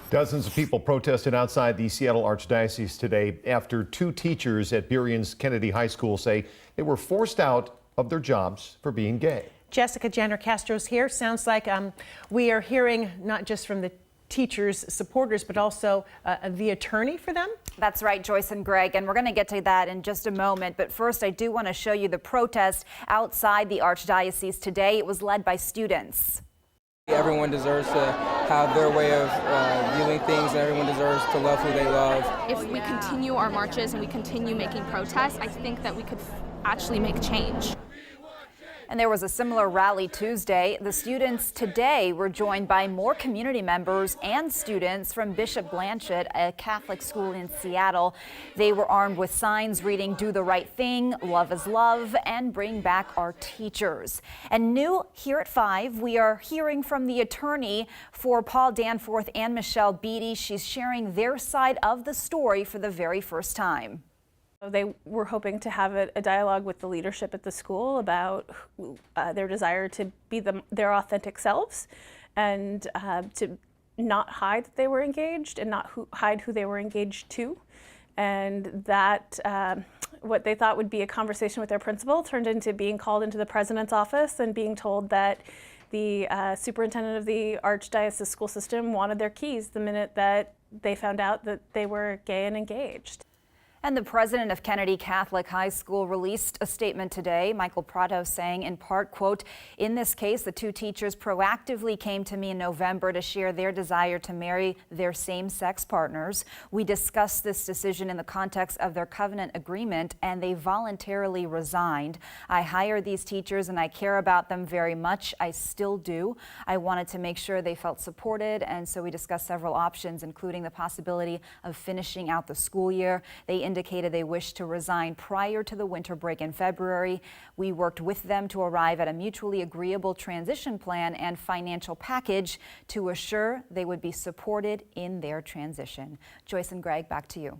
Dozens of people protested outside the Seattle Archdiocese today after two teachers at Burien's Kennedy High School say they were forced out of their jobs for being gay. Jessica Janner Castro's here. Sounds like we are hearing not just from the teachers' supporters, but also the attorney for them. That's right, Joyce and Greg, and we're going to get to that in just a moment. But first, I do want to show you the protest outside the Archdiocese today. It was led by students. Everyone deserves to have their way of viewing things, and everyone deserves to love who they love. If we continue our marches and we continue making protests, I think that we could actually make change. And there was a similar rally Tuesday. The students today were joined by more community members and students from Bishop Blanchett, a Catholic school in Seattle. They were armed with signs reading "Do the right thing," "Love is love," and "Bring back our teachers." And new here at 5, we are hearing from the attorney for Paul Danforth and Michelle Beatty. She's sharing their side of the story for the very first time. They were hoping to have a dialogue with the leadership at the school about their desire to be their authentic selves and to not hide that they were engaged and not hide who they were engaged to. And that what they thought would be a conversation with their principal turned into being called into the president's office and being told that the superintendent of the Archdiocese school system wanted their keys the minute that they found out that they were gay and engaged. And the president of Kennedy Catholic High School released a statement today, Michael Prado, saying in part, quote, "In this case, the two teachers proactively came to me in November to share their desire to marry their same-sex partners. We discussed this decision in the context of their covenant agreement, and they voluntarily resigned. I hired these teachers, and I care about them very much. I still do. I wanted to make sure they felt supported, and so we discussed several options, including the possibility of finishing out the school year. They indicated they wished to resign prior to the winter break in February. We worked with them to arrive at a mutually agreeable transition plan and financial package to assure they would be supported in their transition." Joyce and Greg, back to you.